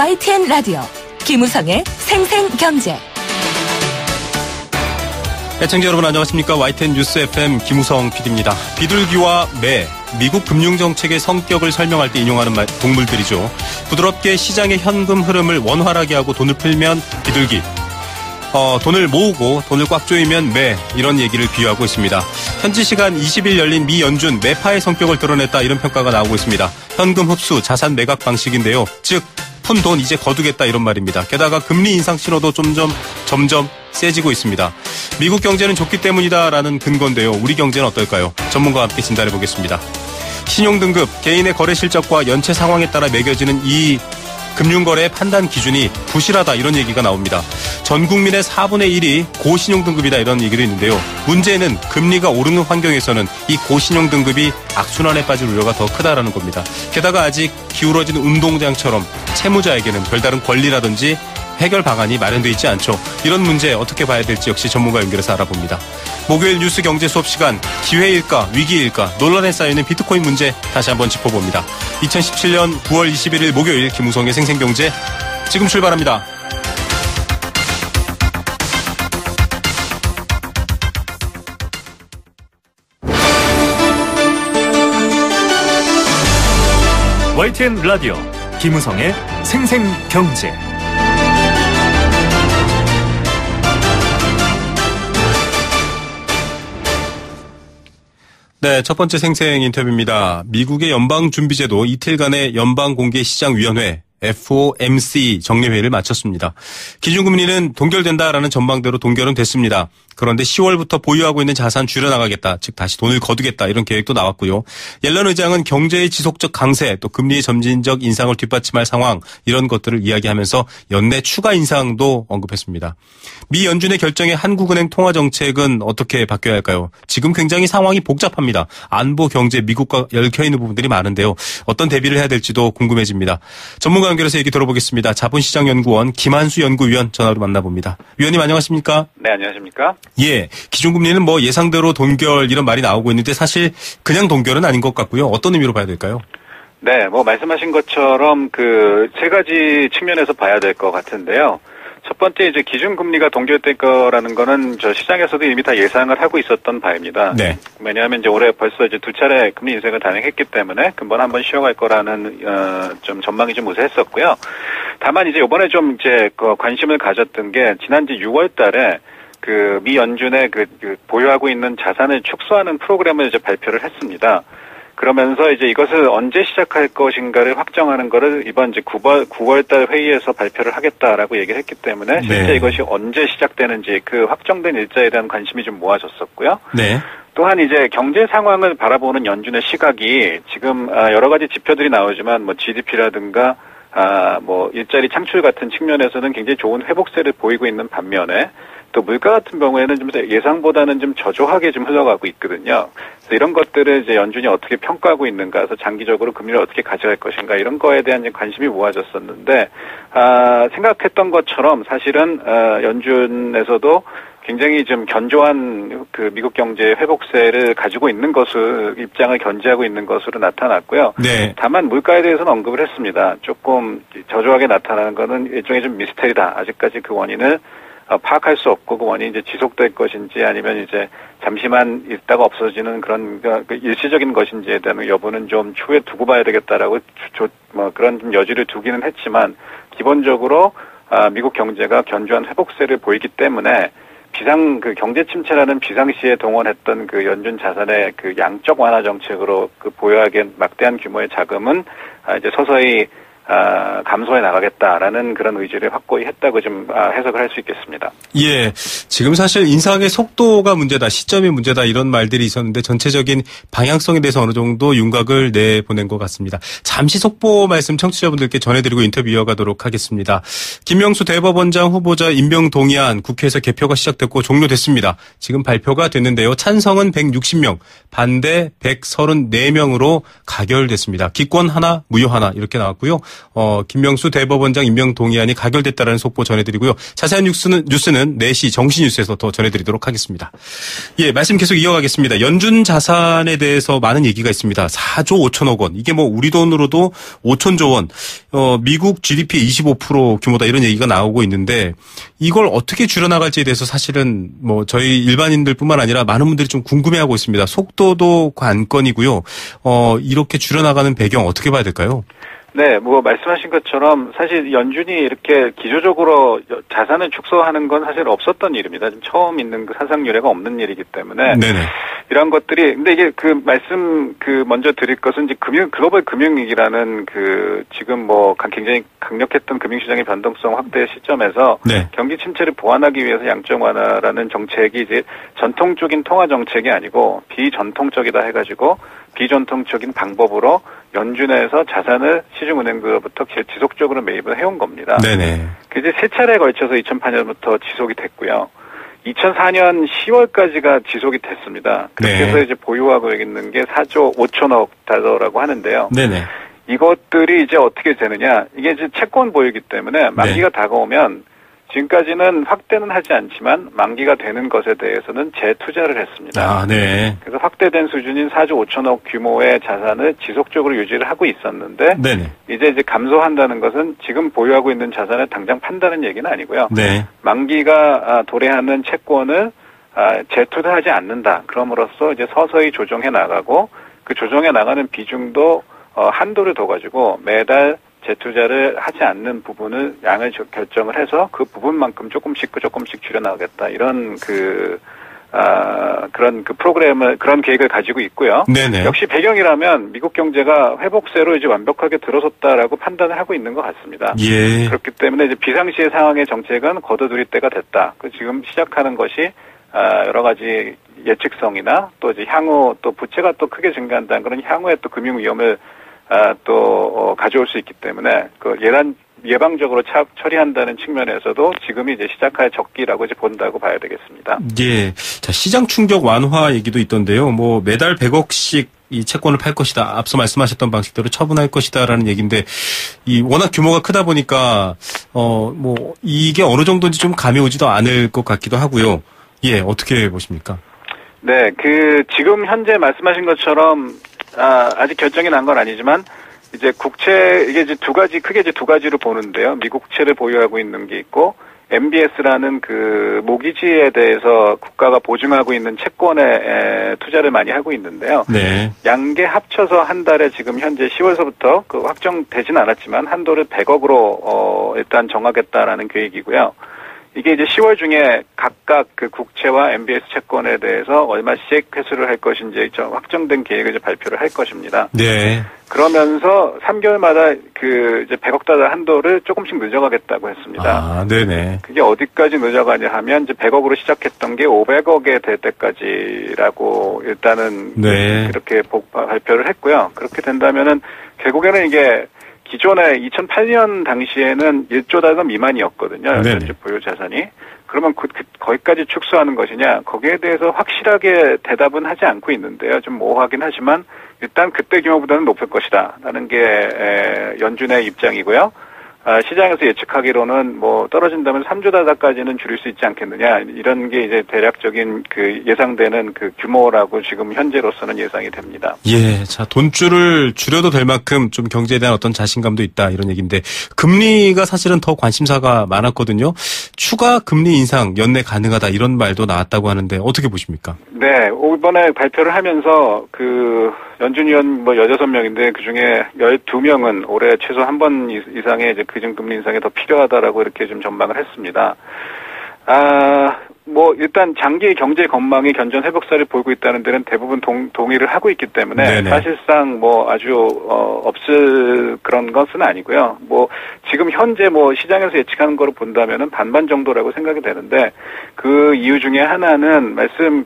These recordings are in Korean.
YTN 라디오 김우성의 생생경제. 애청자 여러분 안녕하십니까. YTN 뉴스 FM 김우성 PD입니다. 비둘기와 매, 미국 금융정책의 성격을 설명할 때 인용하는 동물들이죠. 부드럽게 시장의 현금 흐름을 원활하게 하고 돈을 풀면 비둘기, 돈을 모으고 돈을 꽉 조이면 매, 이런 얘기를 비유하고 있습니다. 현지 시간 20일 열린 미 연준 매파의 성격을 드러냈다, 이런 평가가 나오고 있습니다. 현금 흡수, 자산 매각 방식인데요. 즉 푼 돈 이제 거두겠다, 이런 말입니다. 게다가 금리 인상 신호도 점점 세지고 있습니다. 미국 경제는 좋기 때문이다라는 근거인데요. 우리 경제는 어떨까요? 전문가와 함께 진단해 보겠습니다. 신용등급, 개인의 거래 실적과 연체 상황에 따라 매겨지는 이 금융거래의 판단 기준이 부실하다, 이런 얘기가 나옵니다. 전 국민의 4분의 1이 고신용등급이다, 이런 얘기도 있는데요. 문제는 금리가 오르는 환경에서는 이 고신용등급이 악순환에 빠질 우려가 더 크다라는 겁니다. 게다가 아직 기울어진 운동장처럼 채무자에게는 별다른 권리라든지 해결 방안이 마련되어 있지 않죠. 이런 문제 어떻게 봐야 될지 역시 전문가 연결해서 알아봅니다. 목요일 뉴스 경제 수업 시간, 기회일까 위기일까 논란에 쌓여있는 비트코인 문제 다시 한번 짚어봅니다. 2017년 9월 21일 목요일 김우성의 생생경제 지금 출발합니다. YTN 라디오 김우성의 생생경제. 네, 첫 번째 생생 인터뷰입니다. 미국의 연방준비제도 이틀간의 연방공개시장위원회 FOMC 정례회의를 마쳤습니다. 기준금리는 동결된다라는 전망대로 동결은 됐습니다. 그런데 10월부터 보유하고 있는 자산 줄여나가겠다, 즉 다시 돈을 거두겠다, 이런 계획도 나왔고요. 옐런 의장은 경제의 지속적 강세, 또 금리의 점진적 인상을 뒷받침할 상황, 이런 것들을 이야기하면서 연내 추가 인상도 언급했습니다. 미 연준의 결정에 한국은행 통화정책은 어떻게 바뀌어야 할까요? 지금 굉장히 상황이 복잡합니다. 안보, 경제, 미국과 얽혀있는 부분들이 많은데요. 어떤 대비를 해야 될지도 궁금해집니다. 전문가 연결해서 얘기 들어보겠습니다. 자본시장연구원 김한수 연구위원 전화로 만나봅니다. 위원님 안녕하십니까? 네, 안녕하십니까? 예, 기준금리는 뭐 예상대로 동결, 이런 말이 나오고 있는데 사실 그냥 동결은 아닌 것 같고요. 어떤 의미로 봐야 될까요? 네, 뭐 말씀하신 것처럼 그 세 가지 측면에서 봐야 될 것 같은데요. 첫 번째 이제 기준금리가 동결될 거라는 거는 저 시장에서도 이미 다 예상을 하고 있었던 바입니다. 네. 왜냐하면 이제 올해 벌써 이제 두 차례 금리 인상을 단행했기 때문에 근본 한번 쉬어갈 거라는 좀 전망이 좀 우세했었고요. 다만 이제 이번에 좀 이제 관심을 가졌던 게 지난 6월달에 그 미 연준의 그 보유하고 있는 자산을 축소하는 프로그램을 이제 발표를 했습니다. 그러면서 이제 이것을 언제 시작할 것인가를 확정하는 거를 이번 이제 9월달 회의에서 발표를 하겠다라고 얘기를 했기 때문에 실제 이것이 언제 시작되는지 그 확정된 일자에 대한 관심이 좀 모아졌었고요. 네. 또한 이제 경제 상황을 바라보는 연준의 시각이 지금 여러 가지 지표들이 나오지만 뭐 GDP라든가 뭐 일자리 창출 같은 측면에서는 굉장히 좋은 회복세를 보이고 있는 반면에 또 물가 같은 경우에는 좀 예상보다는 좀 저조하게 좀 흘러가고 있거든요. 그래서 이런 것들을 이제 연준이 어떻게 평가하고 있는가, 그래서 장기적으로 금리를 어떻게 가져갈 것인가, 이런 거에 대한 관심이 모아졌었는데, 생각했던 것처럼 사실은, 연준에서도 굉장히 좀 견조한 그 미국 경제의 회복세를 가지고 있는 것을, 입장을 견지하고 있는 것으로 나타났고요. 네. 다만 물가에 대해서는 언급을 했습니다. 조금 저조하게 나타나는 거는 일종의 좀 미스테리다. 아직까지 그 원인을 파악할 수 없고 그 원인이 이제 지속될 것인지 아니면 이제 잠시만 있다가 없어지는 그런 일시적인 것인지에 대한 여부는 좀 추후에 두고 봐야 되겠다라고 뭐 그런 좀 여지를 두기는 했지만 기본적으로 미국 경제가 견조한 회복세를 보이기 때문에 그 경제 침체라는 비상시에 동원했던 그 연준 자산의 그 양적 완화 정책으로 그 보유하기엔 막대한 규모의 자금은 이제 서서히 감소해 나가겠다라는 그런 의지를 확고히 했다고 좀 해석을 할 수 있겠습니다. 예, 지금 사실 인상의 속도가 문제다, 시점이 문제다, 이런 말들이 있었는데 전체적인 방향성에 대해서 어느 정도 윤곽을 내보낸 것 같습니다. 잠시 속보 말씀 청취자분들께 전해드리고 인터뷰 이어가도록 하겠습니다. 김명수 대법원장 후보자 임명 동의안 국회에서 개표가 시작됐고 종료됐습니다. 지금 발표가 됐는데요. 찬성은 160명, 반대 134명으로 가결됐습니다. 기권 하나, 무효 하나 이렇게 나왔고요. 김명수 대법원장 임명 동의안이 가결됐다라는 속보 전해드리고요. 자세한 뉴스는 4시 정시뉴스에서 더 전해드리도록 하겠습니다. 예, 말씀 계속 이어가겠습니다. 연준 자산에 대해서 많은 얘기가 있습니다. 4조 5천억 원. 이게 뭐 우리 돈으로도 5천조 원. 미국 GDP 25% 규모다 이런 얘기가 나오고 있는데 이걸 어떻게 줄여나갈지에 대해서 사실은 뭐 저희 일반인들뿐만 아니라 많은 분들이 좀 궁금해하고 있습니다. 속도도 관건이고요. 이렇게 줄여나가는 배경 어떻게 봐야 될까요? 네, 뭐 말씀하신 것처럼 사실 연준이 이렇게 기조적으로 자산을 축소하는 건 사실 없었던 일입니다. 좀 처음 있는 그 사상 유례가 없는 일이기 때문에 네네. 이런 것들이 근데 이게 그 말씀 먼저 드릴 것은 이제 글로벌 금융위기라는 지금 뭐 굉장히 강력했던 금융시장의 변동성 확대 시점에서 네. 경기 침체를 보완하기 위해서 양적 완화라는 정책이 이제 전통적인 통화 정책이 아니고 비전통적이다 해가지고 비전통적인 방법으로 연준에서 자산을 시중은행으로부터 지속적으로 매입을 해온 겁니다. 네네. 그게 세 차례에 걸쳐서 2008년부터 지속이 됐고요. 2004년 10월까지가 지속이 됐습니다. 그렇게 해서 이제 보유하고 있는 게 4조 5천억 달러라고 하는데요. 네네. 이것들이 이제 어떻게 되느냐. 이게 이제 채권 보유기 때문에 만기가 다가오면 지금까지는 확대는 하지 않지만 만기가 되는 것에 대해서는 재투자를 했습니다. 아, 네. 그래서 확대된 수준인 4조 5천억 규모의 자산을 지속적으로 유지를 하고 있었는데 네네. 이제 감소한다는 것은 지금 보유하고 있는 자산을 당장 판다는 얘기는 아니고요. 네. 만기가 도래하는 채권을 재투자하지 않는다. 그럼으로써 이제 서서히 조정해 나가고 그 조정해 나가는 비중도 한도를 둬가지고 매달 재투자를 하지 않는 부분을 양을 결정을 해서 그 부분만큼 조금씩 줄여나가겠다. 이런 그런 프로그램을, 그런 계획을 가지고 있고요. 네네. 역시 배경이라면 미국 경제가 회복세로 이제 완벽하게 들어섰다라고 판단을 하고 있는 것 같습니다. 예. 그렇기 때문에 이제 비상시의 상황의 정책은 거둬들일 때가 됐다. 지금 시작하는 것이, 여러 가지 예측성이나 또 이제 향후 또 부채가 또 크게 증가한다는 그런 향후의 또 금융 위험을 가져올 수 있기 때문에 예방적으로 처리한다는 측면에서도 지금이 이제 시작할 적기라고 이제 본다고 봐야 되겠습니다. 예. 자, 시장 충격 완화 얘기도 있던데요. 뭐 매달 100억씩 이 채권을 팔 것이다. 앞서 말씀하셨던 방식대로 처분할 것이다라는 얘기인데 이 워낙 규모가 크다 보니까 뭐 이게 어느 정도인지 좀 감이 오지도 않을 것 같기도 하고요. 예, 어떻게 보십니까? 네, 지금 현재 말씀하신 것처럼 아직 결정이 난 건 아니지만, 이제 이게 이제 크게 두 가지로 보는데요. 미국채를 보유하고 있는 게 있고, MBS라는 모기지에 대해서 국가가 보증하고 있는 채권에 투자를 많이 하고 있는데요. 네. 양개 합쳐서 한 달에 지금 현재 10월서부터 확정되진 않았지만, 한도를 100억으로, 일단 정하겠다라는 계획이고요. 이게 이제 10월 중에 각각 국채와 MBS 채권에 대해서 얼마씩 회수를 할 것인지 확정된 계획을 이제 발표를 할 것입니다. 네. 그러면서 3개월마다 이제 100억 달러 한도를 조금씩 늦어가겠다고 했습니다. 아, 네네. 그게 어디까지 늦어가냐 하면 이제 100억으로 시작했던 게 500억에 될 때까지라고 일단은 네. 이렇게 발표를 했고요. 그렇게 된다면은 결국에는 이게 기존에 2008년 당시에는 1조 달러 미만이었거든요. 연준 보유 자산이. 그러면 거기까지 축소하는 것이냐? 거기에 대해서 확실하게 대답은 하지 않고 있는데요. 좀 모호하긴 하지만 일단 그때 규모보다는 높을 것이다. 라는 게 연준의 입장이고요. 시장에서 예측하기로는 뭐 떨어진다면 3조 달러까지는 줄일 수 있지 않겠느냐. 이런 게 이제 대략적인 예상되는 규모라고 지금 현재로서는 예상이 됩니다. 예. 자, 돈줄을 줄여도 될 만큼 좀 경제에 대한 어떤 자신감도 있다. 이런 얘기인데 금리가 사실은 더 관심사가 많았거든요. 추가 금리 인상 연내 가능하다. 이런 말도 나왔다고 하는데 어떻게 보십니까? 네. 이번에 발표를 하면서 연준위원 16명인데 그중에 12명은 올해 최소 한 번 이상의 이제 기준금리 인상이 더 필요하다라고 이렇게 좀 전망을 했습니다. 일단 장기 경제 전망이 견전 회복세를 보이고 있다는 데는 대부분 동의를 하고 있기 때문에 네네. 사실상 아주 없을 그런 것은 아니고요. 지금 현재 시장에서 예측하는 거로 본다면은 반반 정도라고 생각이 되는데 그 이유 중에 하나는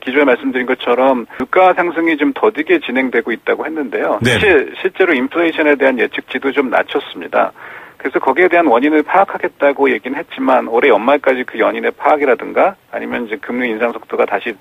기존에 말씀드린 것처럼 물가 상승이 좀 더디게 진행되고 있다고 했는데요. 네. 실제로 인플레이션에 대한 예측치도 좀 낮췄습니다. 그래서 거기에 대한 원인을 파악하겠다고 얘기는 했지만 올해 연말까지 그 원인의 파악이라든가 아니면 이제 금리 인상 속도가 다시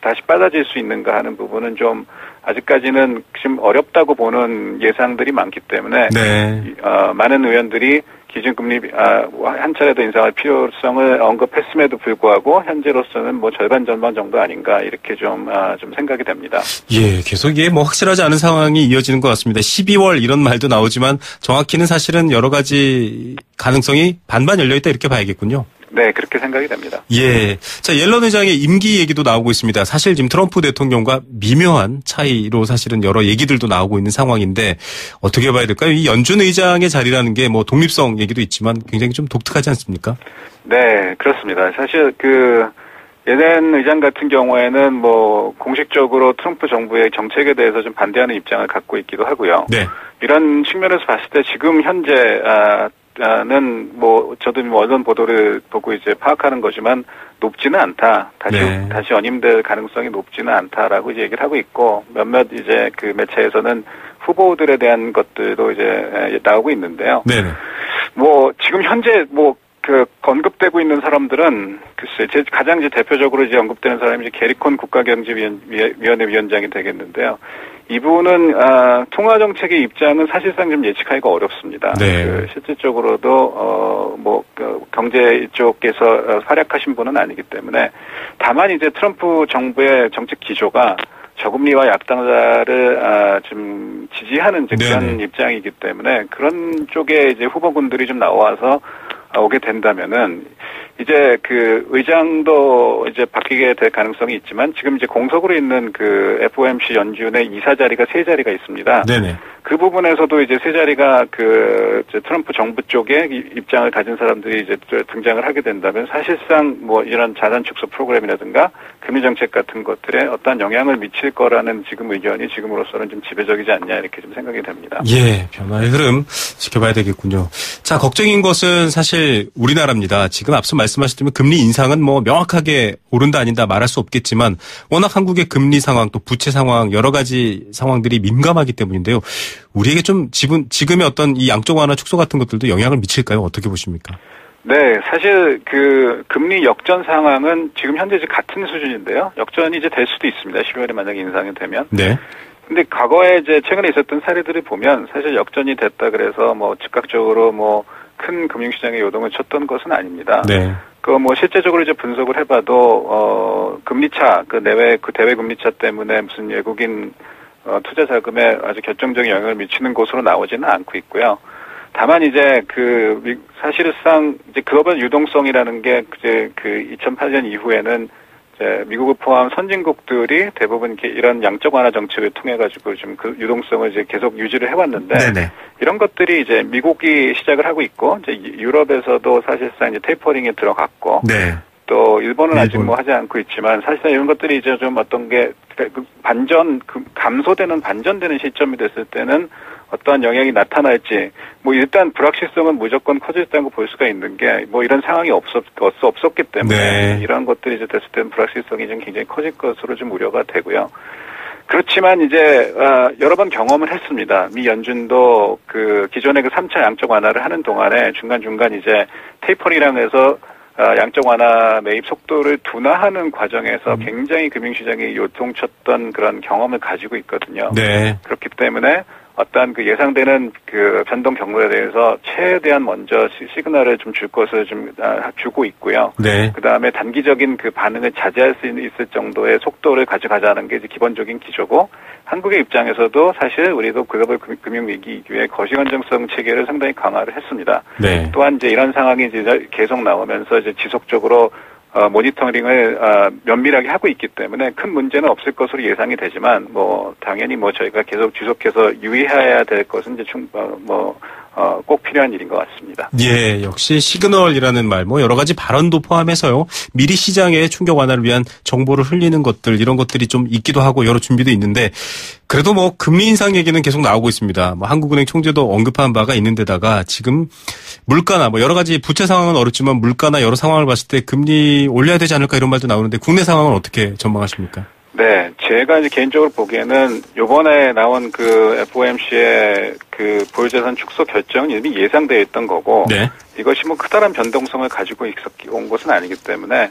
다시 빨라질 수 있는가 하는 부분은 좀 아직까지는 지금 어렵다고 보는 예상들이 많기 때문에 네. 많은 의원들이 기준금리 한 차례 더 인상할 필요성을 언급했음에도 불구하고 현재로서는 뭐 절반 전망 정도 아닌가 이렇게 좀 생각이 됩니다. 예, 계속 이게 뭐 확실하지 않은 상황이 이어지는 것 같습니다. 12월 이런 말도 나오지만 정확히는 사실은 여러 가지 가능성이 반반 열려있다 이렇게 봐야겠군요. 네, 그렇게 생각이 됩니다. 예. 자, 옐런 의장의 임기 얘기도 나오고 있습니다. 사실 지금 트럼프 대통령과 미묘한 차이로 사실은 여러 얘기들도 나오고 있는 상황인데 어떻게 봐야 될까요? 이 연준 의장의 자리라는 게 뭐 독립성 얘기도 있지만 굉장히 좀 독특하지 않습니까? 네, 그렇습니다. 사실 옐런 의장 같은 경우에는 뭐 공식적으로 트럼프 정부의 정책에 대해서 좀 반대하는 입장을 갖고 있기도 하고요. 네. 이런 측면에서 봤을 때 지금 현재 는 뭐 저도 언론 보도를 보고 이제 파악하는 거지만 높지는 않다. 다시 연임될 가능성이 높지는 않다라고 이제 얘기를 하고 있고 몇몇 이제 그 매체에서는 후보들에 대한 것들도 이제 나오고 있는데요. 네. 뭐 지금 현재 언급되고 있는 사람들은 글쎄 가장 이제 대표적으로 이제 언급되는 사람이 이제 게리콘 국가경제위원회 위원장이 되겠는데요. 이분은 통화 정책의 입장은 사실상 좀 예측하기가 어렵습니다. 네. 실질적으로도 경제 쪽에서 활약하신 분은 아니기 때문에 다만 이제 트럼프 정부의 정책 기조가 저금리와 약당자를 좀 지지하는 그런 입장이기 때문에 그런 쪽에 이제 후보군들이 좀 나와서 오게 된다면은 이제 의장도 이제 바뀌게 될 가능성이 있지만 지금 이제 공석으로 있는 FOMC 연준의 이사 자리가 3자리가 있습니다. 네네. 그 부분에서도 이제 3자리가 트럼프 정부 쪽에 입장을 가진 사람들이 이제 등장을 하게 된다면 사실상 뭐 이런 자산 축소 프로그램이라든가 금리 정책 같은 것들에 어떤 영향을 미칠 거라는 지금 의견이 지금으로서는 좀 지배적이지 않냐 이렇게 좀 생각이 됩니다. 예, 변화의 흐름 지켜봐야 되겠군요. 자, 걱정인 것은 사실 우리나라입니다. 지금 앞서 말씀하셨지만 금리 인상은 뭐 명확하게 오른다 아닌다 말할 수 없겠지만 워낙 한국의 금리 상황 또 부채 상황 여러 가지 상황들이 민감하기 때문인데요. 우리에게 좀 지금의 어떤 이 양적 완화 축소 같은 것들도 영향을 미칠까요? 어떻게 보십니까? 네, 사실 금리 역전 상황은 지금 현재 이제 같은 수준인데요. 역전이 이제 될 수도 있습니다. 12월에 만약에 인상이 되면. 네. 근데 과거에 이제 최근에 있었던 사례들을 보면 사실 역전이 됐다 그래서 뭐 즉각적으로 뭐 큰 금융시장의 요동을 쳤던 것은 아닙니다. 네. 뭐 실제적으로 이제 분석을 해봐도 금리차 내외 대외 금리차 때문에 무슨 외국인 투자 자금에 아주 결정적인 영향을 미치는 곳으로 나오지는 않고 있고요. 다만 이제 사실상 이제 글로벌 유동성이라는 게 이제 2008년 이후에는 이제 미국을 포함 선진국들이 대부분 이런 양적 완화 정책을 통해 가지고 좀 유동성을 이제 계속 유지를 해왔는데 네네. 이런 것들이 이제 미국이 시작을 하고 있고 이제 유럽에서도 사실상 이제 테이퍼링에 들어갔고. 네. 또 일본은 아직 뭐 하지 않고 있지만 사실상 이런 것들이 이제 좀 어떤 게 감소되는 반전되는 시점이 됐을 때는 어떠한 영향이 나타날지 뭐 일단 불확실성은 무조건 커져 있다고 볼 수가 있는 게 뭐 이런 상황이 없었기 때문에 이런 것들이 이제 됐을 때는 불확실성이 좀 굉장히 커질 것으로 좀 우려가 되고요. 그렇지만 이제 여러 번 경험을 했습니다. 미 연준도 기존의 3차 양적 완화를 하는 동안에 중간중간 이제 테이퍼링이라고 해서 양적 완화 매입 속도를 둔화하는 과정에서 굉장히 금융시장이 요동쳤던 그런 경험을 가지고 있거든요. 네. 그렇기 때문에 어떤 예상되는 변동 경로에 대해서 최대한 먼저 시그널을 좀 줄 것을 좀 주고 있고요. 네. 그 다음에 단기적인 반응을 자제할 수 있을 정도의 속도를 가져가자는 게 이제 기본적인 기조고 한국의 입장에서도 사실 우리도 글로벌 금융위기 이후에 거시안정성 체계를 상당히 강화를 했습니다. 네. 또한 이제 이런 상황이 이제 계속 나오면서 이제 지속적으로 모니터링을 면밀하게 하고 있기 때문에 큰 문제는 없을 것으로 예상이 되지만 뭐 당연히 뭐 저희가 계속 지속해서 유의해야 될 것은 이제 꼭 필요한 일인 것 같습니다. 예, 역시 시그널이라는 말, 뭐 여러 가지 발언도 포함해서요. 미리 시장에 충격 완화를 위한 정보를 흘리는 것들 이런 것들이 좀 있기도 하고 여러 준비도 있는데 그래도 뭐 금리 인상 얘기는 계속 나오고 있습니다. 뭐 한국은행 총재도 언급한 바가 있는데다가 지금 물가나 뭐 여러 가지 부채 상황은 어렵지만 물가나 여러 상황을 봤을 때 금리 올려야 되지 않을까 이런 말도 나오는데 국내 상황은 어떻게 전망하십니까? 네, 제가 이제 개인적으로 보기에는 요번에 나온 FOMC의 보유자산 축소 결정은 이미 예상되어 있던 거고, 네. 이것이 뭐 크다란 변동성을 가지고 온 것은 아니기 때문에,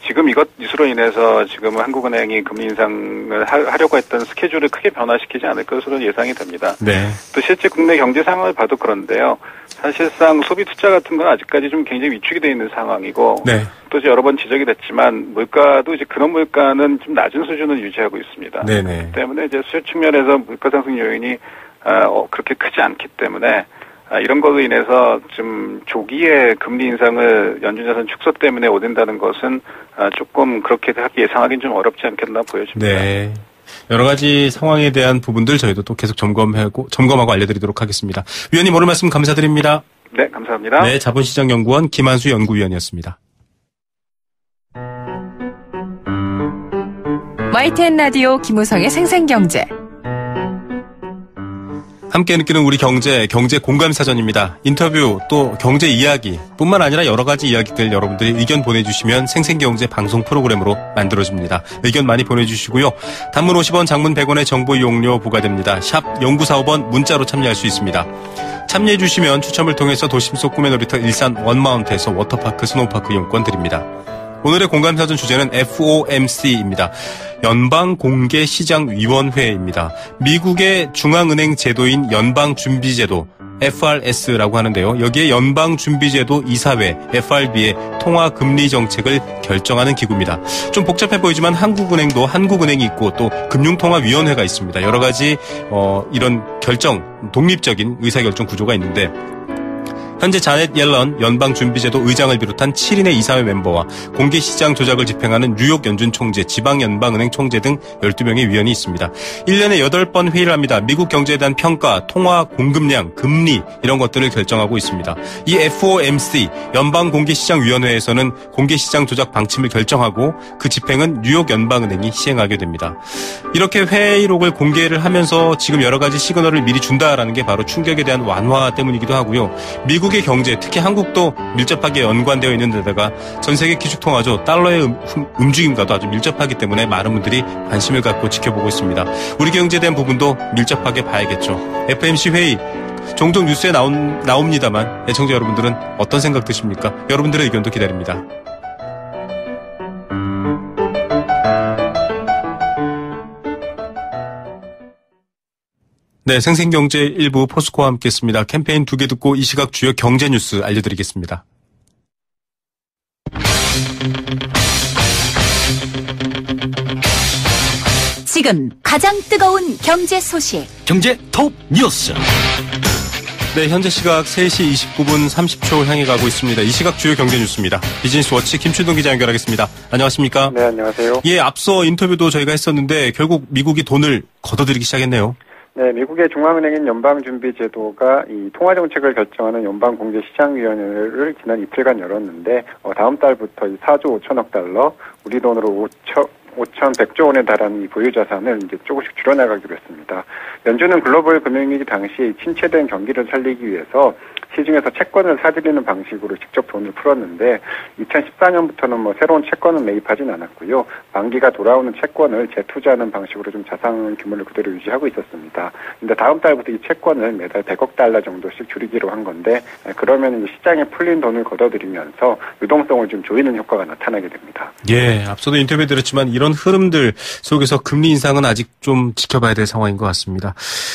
지금 이것으로 인해서 지금 한국은행이 금리 인상을 하려고 했던 스케줄을 크게 변화시키지 않을 것으로 예상이 됩니다. 네. 또 실제 국내 경제 상황을 봐도 그런데요. 사실상 소비 투자 같은 건 아직까지 좀 굉장히 위축이 되어 있는 상황이고 네. 또 이제 여러 번 지적이 됐지만 물가도 이제 근원 물가는 좀 낮은 수준을 유지하고 있습니다. 네네. 때문에 이제 수요 측면에서 물가 상승 요인이 그렇게 크지 않기 때문에 이런 걸로 인해서 좀 조기에 금리 인상을 연준자산 축소 때문에 오된다는 것은 조금 그렇게 예상하기는 좀 어렵지 않겠나 보여집니다. 네. 여러 가지 상황에 대한 부분들 저희도 또 계속 점검하고 알려드리도록 하겠습니다. 위원님 오늘 말씀 감사드립니다. 네, 감사합니다. 네, 자본시장연구원 김한수 연구위원이었습니다. YTN 라디오 김우성의 생생경제. 함께 느끼는 우리 경제 공감사전입니다. 인터뷰 또 경제 이야기 뿐만 아니라 여러 가지 이야기들 여러분들이 의견 보내주시면 생생경제 방송 프로그램으로 만들어집니다. 의견 많이 보내주시고요. 단문 50원, 장문 100원의 정보 이용료 부과됩니다. 샵 0945번 문자로 참여할 수 있습니다. 참여해 주시면 추첨을 통해서 도심 속 꿈의 놀이터 일산 원마운트에서 워터파크 스노우파크 이용권 드립니다. 오늘의 공감사전 주제는 FOMC입니다. 연방공개시장위원회입니다. 미국의 중앙은행 제도인 연방준비제도 FRS라고 하는데요. 여기에 연방준비제도 이사회 FRB의 통화금리 정책을 결정하는 기구입니다. 좀 복잡해 보이지만 한국은행도 한국은행이 있고 또 금융통화위원회가 있습니다. 여러 가지 이런 독립적인 의사결정 구조가 있는데 현재 자넷 옐런 연방준비제도 의장을 비롯한 7인의 이사회 멤버와 공개시장 조작을 집행하는 뉴욕 연준 총재, 지방연방은행 총재 등 12명의 위원이 있습니다. 1년에 8번 회의를 합니다. 미국 경제에 대한 평가, 통화 공급량, 금리 이런 것들을 결정하고 있습니다. 이 FOMC 연방공개시장위원회에서는 공개시장 조작 방침을 결정하고 그 집행은 뉴욕 연방은행이 시행하게 됩니다. 이렇게 회의록을 공개를 하면서 지금 여러 가지 시그널을 미리 준다라는 게 바로 충격에 대한 완화 때문이기도 하고요. 미국의 경제, 특히 한국도 밀접하게 연관되어 있는 데다가 전 세계 기축통화죠. 달러의 움직임과도 아주 밀접하기 때문에 많은 분들이 관심을 갖고 지켜보고 있습니다. 우리 경제에 대한 부분도 밀접하게 봐야겠죠. FOMC 회의 종종 뉴스에 나옵니다만 애청자 여러분들은 어떤 생각 드십니까? 여러분들의 의견도 기다립니다. 네, 생생경제 일부 포스코와 함께했습니다. 캠페인 2개 듣고 이 시각 주요 경제 뉴스 알려드리겠습니다. 지금 가장 뜨거운 경제 소식. 경제 톱 뉴스. 네, 현재 시각 3시 29분 30초 향해 가고 있습니다. 이 시각 주요 경제 뉴스입니다. 비즈니스워치 김춘동 기자 연결하겠습니다. 안녕하십니까? 네, 안녕하세요. 예, 앞서 인터뷰도 저희가 했었는데 결국 미국이 돈을 걷어들이기 시작했네요. 네, 미국의 중앙은행인 연방준비제도가 이 통화정책을 결정하는 연방공개시장위원회를 지난 이틀간 열었는데 다음 달부터 4조 5천억 달러, 우리 돈으로 5,100조 원에 달하는 이 보유자산을 이제 조금씩 줄여나가기로 했습니다. 연준은 글로벌 금융위기 당시 침체된 경기를 살리기 위해서 시중에서 채권을 사들이는 방식으로 직접 돈을 풀었는데 2014년부터는 새로운 채권은 매입하진 않았고요. 만기가 돌아오는 채권을 재투자하는 방식으로 좀 자산 규모를 그대로 유지하고 있었습니다. 근데 다음 달부터 이 채권을 매달 100억 달러 정도씩 줄이기로 한 건데 그러면 이제 시장에 풀린 돈을 걷어들이면서 유동성을 좀 조이는 효과가 나타나게 됩니다. 예, 앞서도 인터뷰에 들었지만 이런 흐름들 속에서 금리 인상은 아직 좀 지켜봐야 될 상황인 것 같습니다.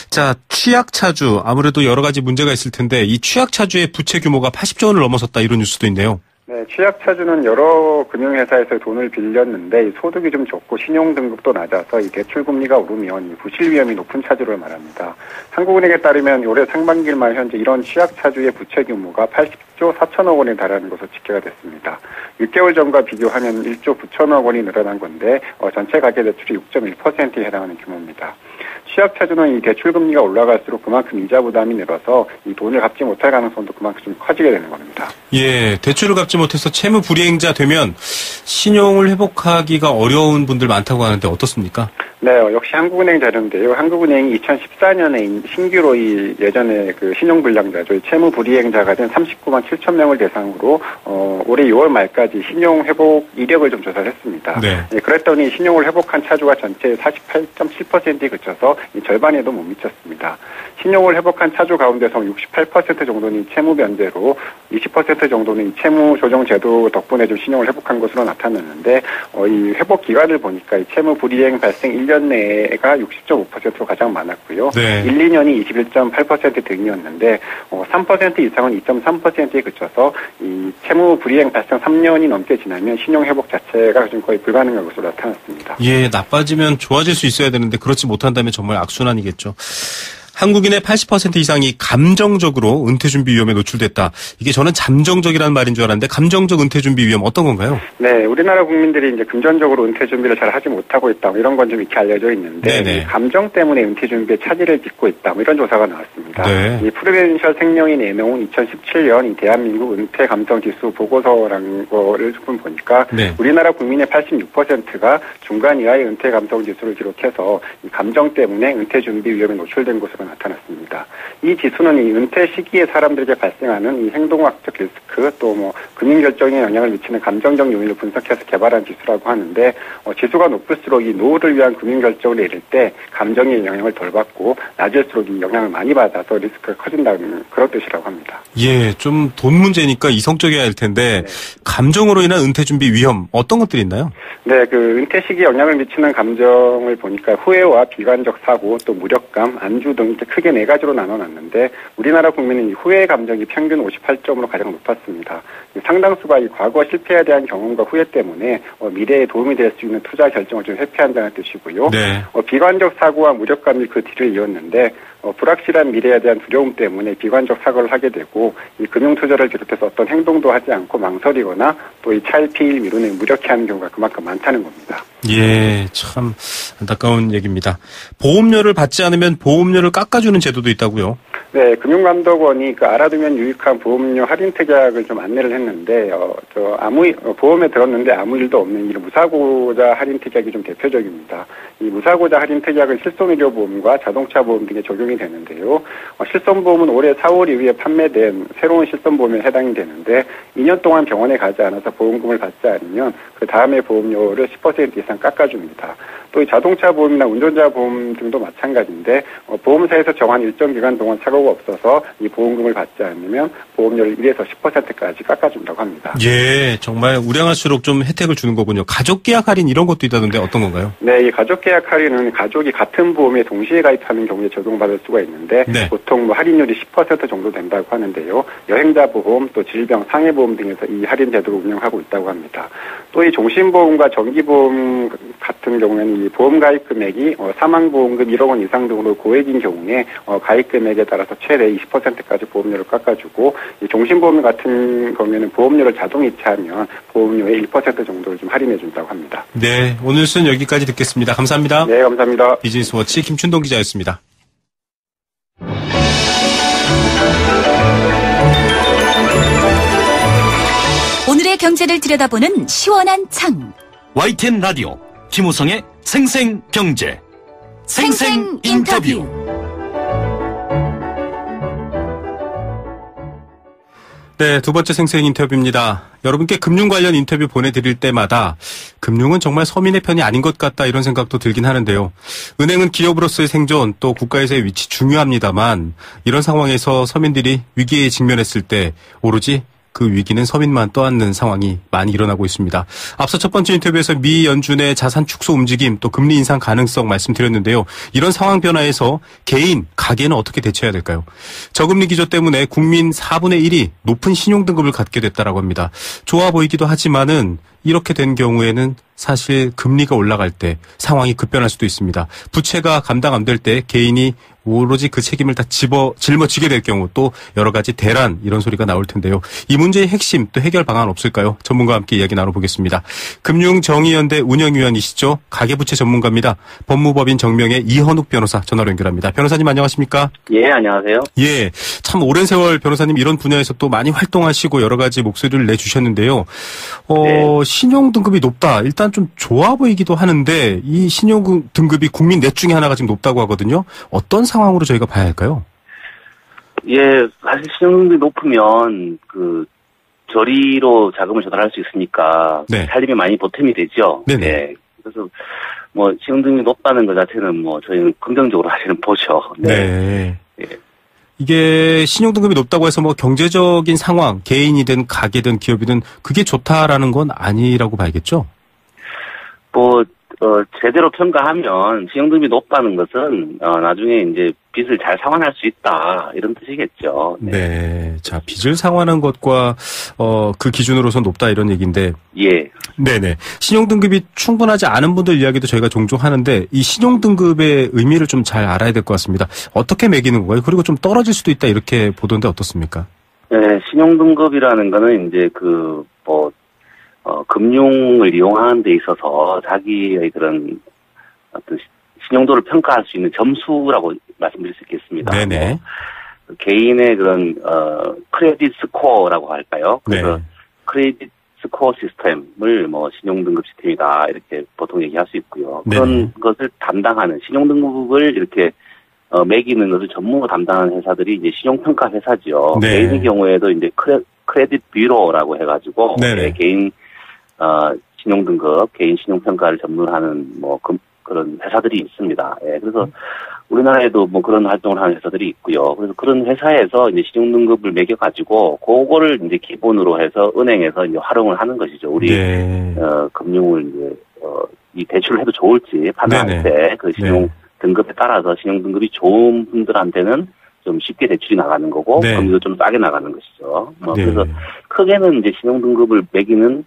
자, 취약차주 아무래도 여러 가지 문제가 있을 텐데 이 취약차주의 부채 규모가 80조 원을 넘어섰다 이런 뉴스도 있네요. 네, 취약차주는 여러 금융회사에서 돈을 빌렸는데 소득이 좀 적고 신용등급도 낮아서 이 대출금리가 오르면 부실 위험이 높은 차주를 말합니다. 한국은행에 따르면 올해 상반기만 현재 이런 취약차주의 부채 규모가 80조 4천억 원에 달하는 것으로 집계가 됐습니다. 6개월 전과 비교하면 1조 9천억 원이 늘어난 건데 전체 가계대출이 6.1%에 해당하는 규모입니다. 취약차주는 이 대출금리가 올라갈수록 그만큼 이자 부담이 늘어서 이 돈을 갚지 못할 가능성도 그만큼 좀 커지게 되는 겁니다. 예, 대출을 갚지 못해서 채무 불이행자 되면 신용을 회복하기가 어려운 분들 많다고 하는데 어떻습니까? 네, 역시 한국은행 자료인데요. 한국은행이 2014년에 신규로 예전에 그 신용불량자죠. 채무불이행자가 된 39만 7천 명을 대상으로 올해 6월 말까지 신용회복 이력을 좀 조사를 했습니다. 네. 그랬더니 신용을 회복한 차주가 전체의 48.7%에 그쳐서 절반에도 못 미쳤습니다. 신용을 회복한 차주 가운데서 68% 정도는 채무 변제로 20% 정도는 채무 조정 제도 덕분에 좀 신용을 회복한 것으로 나타났는데 이 회복 기간을 보니까 이 채무 불이행 발생 1년 내가 60.5%로 가장 많았고요. 네. 1, 2년이 21.8% 등이었는데 3% 이상은 2.3%에 그쳐서 이 채무 불이행 발생 3년이 넘게 지나면 신용 회복 자체가 좀 거의 불가능한 것으로 나타났습니다. 예, 나빠지면 좋아질 수 있어야 되는데 그렇지 못한다면 정말 악순환이겠죠. 한국인의 80% 이상이 감정적으로 은퇴준비 위험에 노출됐다. 이게 저는 잠정적이라는 말인 줄 알았는데 감정적 은퇴준비 위험 어떤 건가요? 네, 우리나라 국민들이 이제 금전적으로 은퇴준비를 잘 하지 못하고 있다. 이런 건 좀 이렇게 알려져 있는데 감정 때문에 은퇴준비에 차질을 빚고 있다. 이런 조사가 나왔습니다. 네. 이 프루덴셜 생명이 내놓은 2017년 이 대한민국 은퇴 감정 지수 보고서라는 거를 조금 보니까 우리나라 국민의 86%가 중간 이하의 은퇴 감정 지수를 기록해서 이 감정 때문에 은퇴준비 위험에 노출된 것으로 나타났습니다. 이 지수는 이 은퇴 시기에 사람들에게 발생하는 이 행동학적 리스크 또 금융 결정에 영향을 미치는 감정적 요인을 분석해서 개발한 지수라고 하는데 지수가 높을수록 이 노후를 위한 금융 결정을 내릴 때 감정의 영향을 덜 받고 낮을수록 이 영향을 많이 받아서 리스크가 커진다는 그런 뜻이라고 합니다. 예, 좀 돈 문제니까 이성적이어야 할 텐데 감정으로 인한 은퇴 준비 위험 어떤 것들이 있나요? 네, 그 은퇴 시기에 영향을 미치는 감정을 보니까 후회와 비관적 사고 또 무력감, 안주 등 이렇게 크게 4가지로 나눠놨는데 우리나라 국민은 이 후회 감정이 평균 58점으로 가장 높았습니다. 상당수가 이 과거 실패에 대한 경험과 후회 때문에 미래에 도움이 될 수 있는 투자 결정을 좀 회피한다는 뜻이고요. 비관적 사고와 무력감이 그 뒤를 이었는데 불확실한 미래에 대한 두려움 때문에 비관적 사고를 하게 되고 이 금융 투자를 비롯해서 어떤 행동도 하지 않고 망설이거나 또 이 차일피일 미루는 무력해하는 경우가 그만큼 많다는 겁니다. 예, 참 안타까운 얘기입니다. 보험료를 받지 않으면 보험료를 깎아주는 제도도 있다고요? 네, 금융감독원이 그 알아두면 유익한 보험료 할인 특약을 좀 안내를 했는데 보험에 들었는데 아무 일도 없는 이 무사고자 할인 특약이 좀 대표적입니다. 이 무사고자 할인 특약은 실손의료보험과 자동차보험 등에 적용이 되는데요. 실손보험은 올해 4월 이후에 판매된 새로운 실손보험에 해당이 되는데 2년 동안 병원에 가지 않아서 보험금을 받지 않으면 그 다음에 보험료를 10% 이상 깎아줍니다. 또 이 자동차 보험이나 운전자 보험 등도 마찬가지인데 보험사에서 정한 일정 기간 동안 사고가 없어서 이 보험금을 받지 않으면 보험료를 1에서 10%까지 깎아준다고 합니다. 예, 정말 우량할수록 좀 혜택을 주는 거군요. 가족계약 할인 이런 것도 있다던데 어떤 건가요? 네, 이 가족계약 할인은 가족이 같은 보험에 동시에 가입하는 경우에 적용받을 수가 있는데 보통 할인율이 10% 정도 된다고 하는데요. 여행자 보험, 또 질병, 상해보험 등에서 이 할인 제도를 운영하고 있다고 합니다. 또 이 종신보험과 정기보험 같은 경우에는 이 보험 가입 금액이 사망보험금 1억 원 이상 등으로 고액인 경우에 가입 금액에 따라서 최대 20%까지 보험료를 깎아주고 이 종신보험 같은 경우에는 보험료를 자동 이체하면 보험료의 1% 정도를 좀 할인해 준다고 합니다. 네, 오늘 수는 여기까지 듣겠습니다. 감사합니다. 네, 감사합니다. 비즈니스워치 김춘동 기자였습니다. 오늘의 경제를 들여다보는 시원한 창. YTN 라디오 김우성의 생생경제 생생인터뷰. 네, 두 번째 생생 인터뷰입니다. 여러분께 금융 관련 인터뷰 보내드릴 때마다 금융은 정말 서민의 편이 아닌 것 같다 이런 생각도 들긴 하는데요. 은행은 기업으로서의 생존 또 국가에서의 위치 중요합니다만 이런 상황에서 서민들이 위기에 직면했을 때 오로지 그 위기는 서민만 떠안는 상황이 많이 일어나고 있습니다. 앞서 첫 번째 인터뷰에서 미 연준의 자산 축소 움직임 또 금리 인상 가능성 말씀드렸는데요. 이런 상황 변화에서 개인, 가계는 어떻게 대처해야 될까요? 저금리 기조 때문에 국민 4분의 1이 높은 신용등급을 갖게 됐다라고 합니다. 좋아 보이기도 하지만은 이렇게 된 경우에는 사실 금리가 올라갈 때 상황이 급변할 수도 있습니다. 부채가 감당 안 될 때 개인이 오로지 그 책임을 다 짊어지게 될 경우 또 여러 가지 대란 이런 소리가 나올 텐데요. 이 문제의 핵심 또 해결 방안 없을까요? 전문가와 함께 이야기 나눠보겠습니다. 금융정의연대 운영위원이시죠. 가계부채 전문가입니다. 법무법인 정명의 이현욱 변호사 전화로 연결합니다. 변호사님 안녕하십니까? 예, 안녕하세요. 예, 참 오랜 세월 변호사님 이런 분야에서 또 많이 활동하시고 여러 가지 목소리를 내주셨는데요. 신용 등급이 높다. 일단 좀 좋아 보이기도 하는데 이 신용 등급이 국민 넷 중에 하나가 지금 높다고 하거든요. 어떤 상황으로 저희가 봐야 할까요? 예, 사실 신용 등급이 높으면 저리로 자금을 조달할 수 있으니까 네. 살림이 많이 보탬이 되죠. 네네. 예. 그래서 뭐 신용 등급이 높다는 것 자체는 뭐 저희는 긍정적으로 사실은 보죠. 네. 예. 이게 신용등급이 높다고 해서 뭐 경제적인 상황, 개인이든 가게든 기업이든 그게 좋다라는 건 아니라고 봐야겠죠? 제대로 평가하면 신용등급이 높다는 것은, 나중에 이제 빚을 잘 상환할 수 있다, 이런 뜻이겠죠. 네. 자, 빚을 상환한 것과, 그 기준으로서 높다 이런 얘기인데. 예. 네네. 신용등급이 충분하지 않은 분들 이야기도 저희가 종종 하는데, 이 신용등급의 의미를 좀 잘 알아야 될 것 같습니다. 어떻게 매기는 건가요? 그리고 좀 떨어질 수도 있다 이렇게 보던데 어떻습니까? 네, 신용등급이라는 거는 이제 금융을 이용하는 데 있어서 자기의 그런 어떤 신용도를 평가할 수 있는 점수라고 말씀드릴 수 있겠습니다. 네네. 개인의 그런, 크레딧 스코어라고 할까요? 그래서 네. 크레딧 스코어 시스템을 신용등급 시스템이다. 이렇게 보통 얘기할 수 있고요. 네네. 그런 것을 담당하는 신용등급을 이렇게 매기는 것을 전문으로 담당하는 회사들이 이제 신용평가 회사죠. 네. 개인의 경우에도 이제 크레딧 뷰로라고 해가지고 네네. 개인 신용등급, 개인 신용평가를 전문하는 그런 회사들이 있습니다. 예, 그래서 우리나라에도 그런 활동을 하는 회사들이 있고요. 그래서 그런 회사에서 이제 신용등급을 매겨가지고 그거를 이제 기본으로 해서 은행에서 이제 활용을 하는 것이죠. 우리 네. 금융을 이제 이 대출을 해도 좋을지 판단할 때 그 신용 등급에 따라서 신용 등급이 좋은 분들한테는 좀 쉽게 대출이 나가는 거고 네. 금리도 좀 싸게 나가는 것이죠. 네. 그래서 크게는 이제 신용 등급을 매기는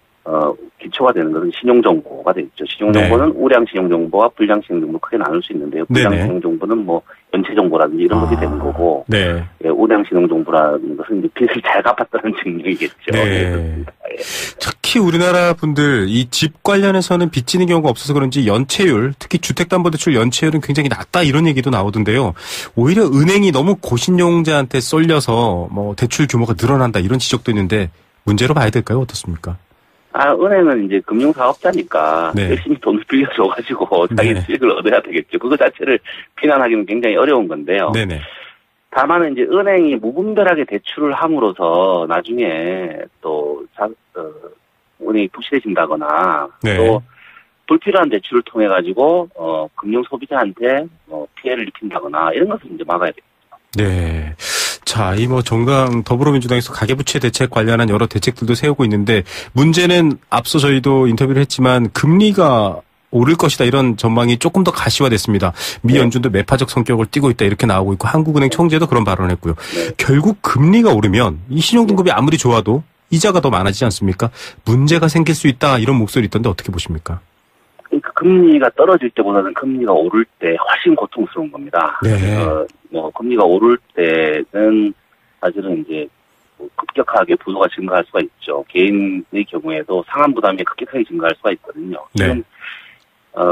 기초가 되는 것은 신용정보가 되겠죠. 신용정보는 우량 신용정보와 불량 신용정보 크게 나눌 수 있는데요. 불량 네네. 신용정보는 연체정보라든지 이런 것이 되는 거고, 네. 예, 우량 신용정보라는 것은 이제 빚을 잘 갚았다는 증명이겠죠. 네. 예. 특히 우리나라 분들 이 집 관련해서는 빚지는 경우가 없어서 그런지 연체율, 특히 주택담보대출 연체율은 굉장히 낮다 이런 얘기도 나오던데요. 오히려 은행이 너무 고신용자한테 쏠려서 대출 규모가 늘어난다 이런 지적도 있는데 문제로 봐야 될까요? 어떻습니까? 은행은 이제 금융사업자니까 네. 열심히 돈을 빌려줘가지고 자기 네. 수익을 얻어야 되겠죠. 그거 자체를 비난하기는 굉장히 어려운 건데요. 네네. 다만 이제 은행이 무분별하게 대출을 함으로써 나중에 또 은행이 부실해진다거나 네. 또 불필요한 대출을 통해 가지고 금융 소비자한테 피해를 입힌다거나 이런 것을 이제 막아야 돼요. 네. 자, 정당 더불어민주당에서 가계부채 대책 관련한 여러 대책들도 세우고 있는데 문제는 앞서 저희도 인터뷰를 했지만 금리가 오를 것이다 이런 전망이 조금 더 가시화됐습니다. 미 연준도 매파적 성격을 띠고 있다 이렇게 나오고 있고 한국은행 총재도 그런 발언을 했고요. 결국 금리가 오르면 이 신용등급이 아무리 좋아도 이자가 더 많아지지 않습니까? 문제가 생길 수 있다 이런 목소리 있던데 어떻게 보십니까? 그러니까 금리가 떨어질 때보다는 금리가 오를 때 훨씬 고통스러운 겁니다. 네. 금리가 오를 때는 사실은 이제 급격하게 부도가 증가할 수가 있죠. 개인의 경우에도 상환 부담이 급격하게 증가할 수가 있거든요. 네.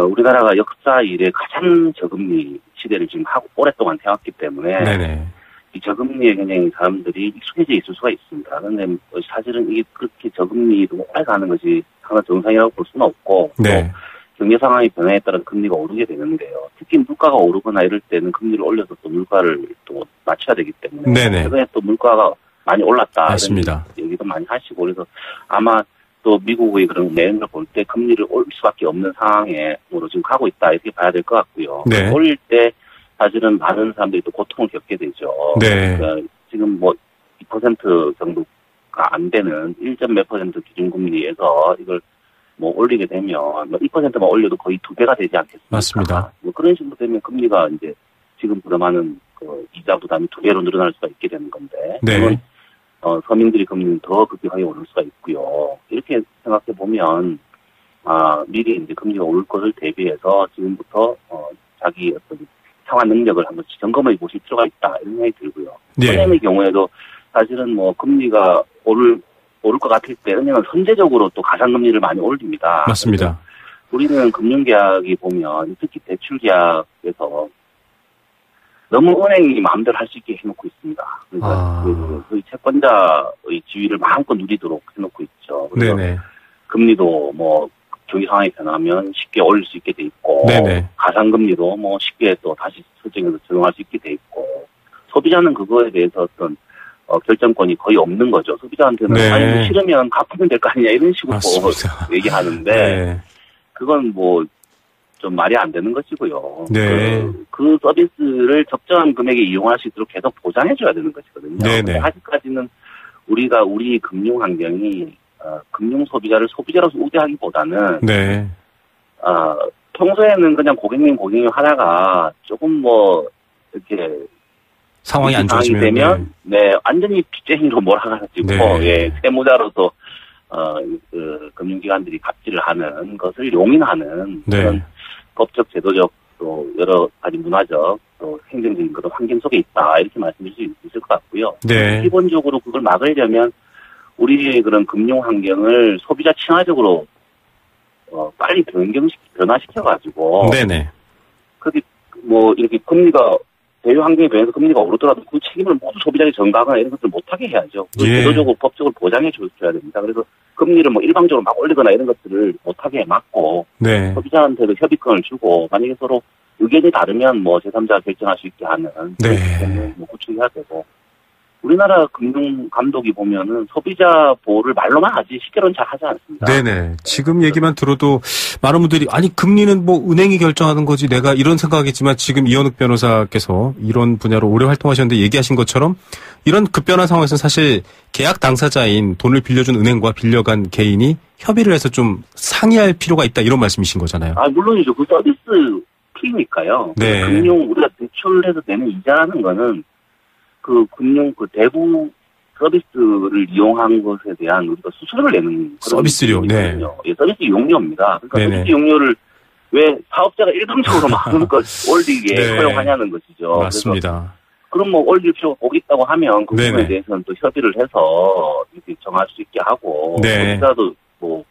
우리나라가 역사 이래 가장 저금리 시대를 지금 오랫동안 해왔기 때문에 네네. 이 저금리에 굉장히 사람들이 익숙해져 있을 수가 있습니다. 그런데 사실은 이게 그렇게 저금리도 오래 가는 것이 하나 정상이라고 볼 수는 없고 네. 경제 상황의 변화에 따라 금리가 오르게 되는데요. 특히 물가가 오르거나 이럴 때는 금리를 올려서 또 물가를 또 맞춰야 되기 때문에 네네. 최근에 또 물가가 많이 올랐다. 맞습니다. 이런 얘기도 많이 하시고 그래서 아마 또 미국의 그런 내용을 볼 때 금리를 올릴 수밖에 없는 상황으로 지금 가고 있다 이렇게 봐야 될 것 같고요. 네. 올릴 때 사실은 많은 사람들이 또 고통을 겪게 되죠. 네. 그러니까 지금 2% 정도가 안 되는 1점 몇 % 기준금리에서 이걸 올리게 되면 2%만 올려도 거의 2배가 되지 않겠습니까? 맞습니다. 그런 식으로 되면 금리가 이제 지금 부담하는 이자 부담이 2배로 늘어날 수가 있게 되는 건데. 네. 그러면 서민들이 금리는 더 급격하게 오를 수가 있고요. 이렇게 생각해 보면 미리 이제 금리가 오를 것을 대비해서 지금부터 자기 어떤 상환 능력을 한번 점검해 보실 필요가 있다 이런 생각이 들고요. 네. 은행의 경우에도 사실은 금리가 오를 것 같을 때 은행은 선제적으로 또 가상금리를 많이 올립니다. 맞습니다. 우리는 금융계약이 보면 특히 대출계약에서 너무 은행이 마음대로 할 수 있게 해놓고 있습니다. 그러니까 그 채권자의 지위를 마음껏 누리도록 해놓고 있죠. 그래서 네네. 금리도 뭐 경기 상황이 변하면 쉽게 올릴 수 있게 돼 있고, 네네. 가상금리도 뭐 쉽게 또 다시 설정해서 적용할 수 있게 돼 있고, 소비자는 그거에 대해서 어떤 결정권이 거의 없는 거죠. 소비자한테는 네. 아니 뭐 싫으면 갚으면 될 거 아니냐 이런 식으로 맞습니다. 얘기하는데 네. 그건 뭐 좀 말이 안 되는 것이고요. 네. 그 서비스를 적정한 금액에 이용할 수 있도록 계속 보장해줘야 되는 것이거든요. 네네. 아직까지는 우리 금융 환경이 금융 소비자를 소비자로서 우대하기보다는 네. 평소에는 그냥 고객님 하다가 조금 뭐 이렇게 상황이 안 좋아지면 되면 네 완전히 빚쟁이로 몰아가지고 네. 세무자로서 그 금융기관들이 갑질을 하는 것을 용인하는 네. 그런 법적, 제도적 또 여러 가지 문화적 또 행정적인 그런 환경 속에 있다 이렇게 말씀드릴 수 있을 것 같고요. 네. 기본적으로 그걸 막으려면 우리의 그런 금융 환경을 소비자 친화적으로 빨리 변화시켜가지고 네네. 그게 뭐 이렇게 금리가 대외 환경에 변해서 금리가 오르더라도 그 책임을 모두 소비자에게 전가하거나 이런 것들을 못하게 해야죠. 예. 제도적으로 법적으로 보장해 줘야 됩니다. 그래서 금리를 뭐 일방적으로 막 올리거나 이런 것들을 못하게 막고 네. 소비자한테도 협의권을 주고 만약에 서로 의견이 다르면 뭐 제3자가 결정할 수 있게 하는 네. 뭐 구축해야 되고 우리나라 금융 감독이 보면은 소비자 보호를 말로만 하지 실제로는 잘 하지 않습니다. 네네. 지금 얘기만 들어도 많은 분들이 아니 금리는 뭐 은행이 결정하는 거지 내가 이런 생각하겠지만 지금 이현욱 변호사께서 이런 분야로 오래 활동하셨는데 얘기하신 것처럼 이런 급변한 상황에서는 사실 계약 당사자인 돈을 빌려준 은행과 빌려간 개인이 협의를 해서 좀 상의할 필요가 있다 이런 말씀이신 거잖아요. 물론이죠. 그 서비스 피니까요. 네. 금융 우리가 대출해서 내는 이자라는 거는 그 금융 그 대부 서비스를 이용한 것에 대한 우리가 수수료를 내는 그런 서비스료, 네. 예, 서비스 용료입니다. 그러니까 네네. 서비스 용료를 왜 사업자가 일방적으로 마음껏 올리게 네. 허용하냐는 것이죠. 맞습니다. 그럼 뭐 올릴 필요가 꼭 있다고 하면 그 네네. 부분에 대해서는 또 협의를 해서 이렇게 정할 수 있게 하고 네. 소비자도 뭐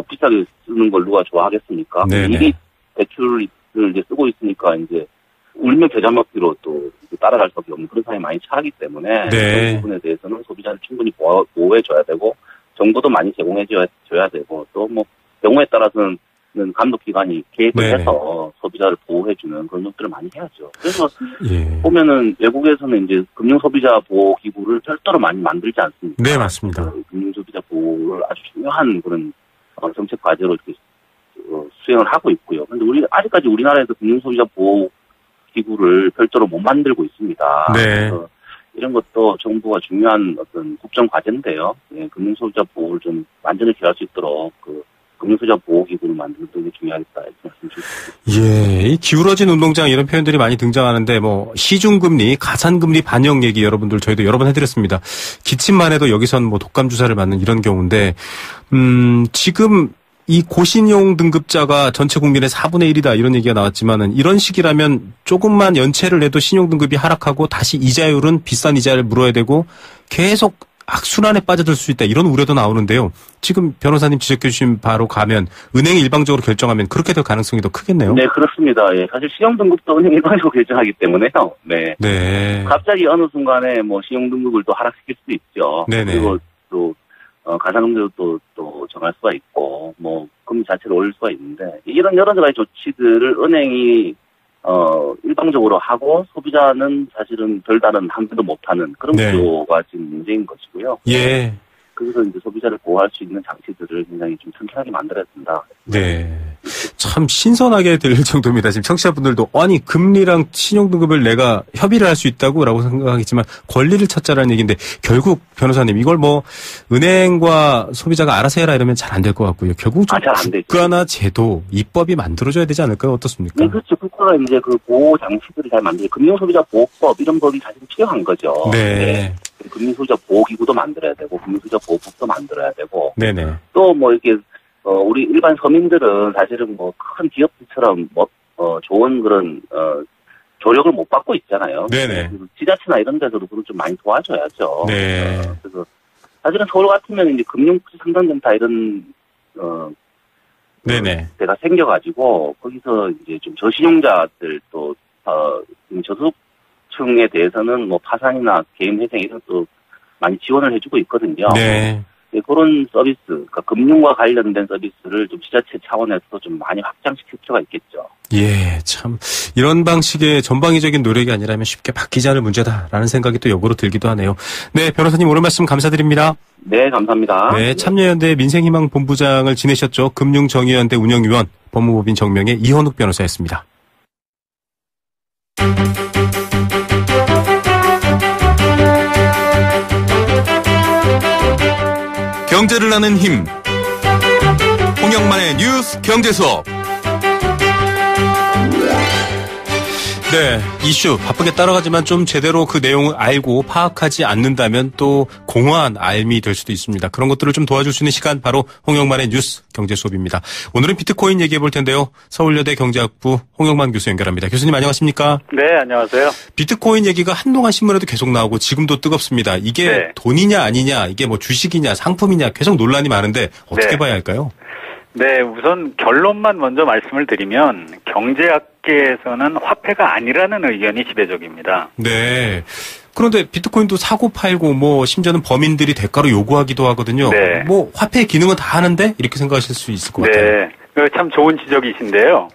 비싸게 쓰는 걸 누가 좋아하겠습니까? 네네. 이미 대출을 이제 쓰고 있으니까 이제 울며 겨자 먹기로 또 따라갈 수밖에 없는 그런 상황이 많이 차기 때문에 네. 그런 부분에 대해서는 소비자를 충분히 보호해줘야 되고 정보도 많이 제공해줘야 되고 또 뭐 경우에 따라서는 감독기관이 개입을 네네. 해서 소비자를 보호해주는 그런 것들을 많이 해야죠. 그래서 예. 보면은 외국에서는 이제 금융소비자 보호기구를 별도로 많이 만들지 않습니까? 네, 맞습니다. 금융소비자 보호를 아주 중요한 그런 정책 과제로 이렇게 수행을 하고 있고요. 그런데 아직까지 우리나라에서 금융소비자 보호 기구를 별도로 못 만들고 있습니다. 네. 그래서 이런 것도 정부가 중요한 어떤 국정 과제인데요. 예, 금융소비자 보호를 좀 완전히 기할 수 있도록 그 금융소비자 보호 기구를 만드는 게 중요하겠다 이렇게 말씀드립니다. 예, 이 기울어진 운동장 이런 표현들이 많이 등장하는데 뭐 시중금리, 가산금리 반영 얘기 여러분들 저희도 여러 번 해드렸습니다. 기침만 해도 여기선 뭐 독감 주사를 맞는 이런 경우인데 지금 이 고신용 등급자가 전체 국민의 4분의 1이다 이런 얘기가 나왔지만은 이런 식이라면 조금만 연체를 해도 신용 등급이 하락하고 다시 이자율은 비싼 이자를 물어야 되고 계속 악순환에 빠져들 수 있다 이런 우려도 나오는데요. 지금 변호사님 지적해 주신 바로 가면 은행이 일방적으로 결정하면 그렇게 될 가능성이 더 크겠네요. 네, 그렇습니다. 예, 사실 신용 등급도 은행이 일방적으로 결정하기 때문에요. 네. 네. 갑자기 어느 순간에 뭐 신용 등급을 또 하락시킬 수도 있죠. 네네. 그리고 또 가상금리도 또 정할 수가 있고 뭐 금리 자체를 올릴 수가 있는데 이런 여러 가지 조치들을 은행이 일방적으로 하고 소비자는 사실은 별다른 함대도 못하는 그런 네. 구조가 지금 문제인 것이고요. 예. 그래서 이제 소비자를 보호할 수 있는 장치들을 굉장히 좀 튼튼하게 만들어야 된다. 네. 참 신선하게 들릴 정도입니다. 지금 청취자분들도 아니 금리랑 신용등급을 내가 협의를 할 수 있다고라고 생각하겠지만 권리를 찾자라는 얘기인데 결국 변호사님 이걸 뭐 은행과 소비자가 알아서 해라 이러면 잘 안 될 것 같고요. 결국 좀 잘 안 되죠. 국가나 제도, 입법이 만들어져야 되지 않을까요? 어떻습니까? 네, 그렇죠. 국가가 이제 그 보호 장치들을 잘 만들고 금융소비자 보호법 이런 법이 사실 필요한 거죠. 네. 금융소비자 보호기구도 만들어야 되고 금융소비자 보호법도 만들어야 되고 네네. 또 뭐 이렇게 우리 일반 서민들은 사실은 뭐 큰 기업들처럼 뭐 좋은 그런 조력을 못 받고 있잖아요. 네네. 그래서 지자체나 이런 데서도 그걸 좀 많이 도와줘야죠. 네. 그래서 사실은 서울 같으면 이제 금융상담센터 이런 네네. 데가 생겨가지고 거기서 이제 좀 저신용자들 또 저소득층에 대해서는 뭐 파산이나 개인 회생 이런 또 많이 지원을 해주고 있거든요. 네. 그런 서비스, 그러니까 금융과 관련된 서비스를 좀 지자체 차원에서 좀 많이 확장시킬 필요가 있겠죠. 예, 참 이런 방식의 전방위적인 노력이 아니라면 쉽게 바뀌지 않을 문제다라는 생각이 또 역으로 들기도 하네요. 네, 변호사님 오늘 말씀 감사드립니다. 네, 감사합니다. 네, 참여연대 민생희망본부장을 지내셨죠. 금융정의연대 운영위원 법무법인 정명의 이현욱 변호사였습니다. 경제를 아는 힘, 홍영만의 뉴스 경제 수업. 네, 이슈 바쁘게 따라가지만 좀 제대로 그 내용을 알고 파악하지 않는다면 또 공허한 알미 될 수도 있습니다. 그런 것들을 좀 도와줄 수 있는 시간 바로 홍영만의 뉴스 경제 수업입니다. 오늘은 비트코인 얘기해 볼 텐데요. 서울여대 경제학부 홍영만 교수 연결합니다. 교수님 안녕하십니까? 네, 안녕하세요. 비트코인 얘기가 한동안 신문에도 계속 나오고 지금도 뜨겁습니다. 이게 네. 돈이냐 아니냐, 이게 뭐 주식이냐 상품이냐 계속 논란이 많은데 어떻게 네. 봐야 할까요? 네, 우선 결론만 먼저 말씀을 드리면 경제학계에서는 화폐가 아니라는 의견이 지배적입니다. 네. 그런데 비트코인도 사고 팔고 뭐 심지어는 범인들이 대가로 요구하기도 하거든요. 네. 뭐 화폐의 기능은 다 하는데 이렇게 생각하실 수 있을 것 같아요. 네, 참 좋은 지적이신데요.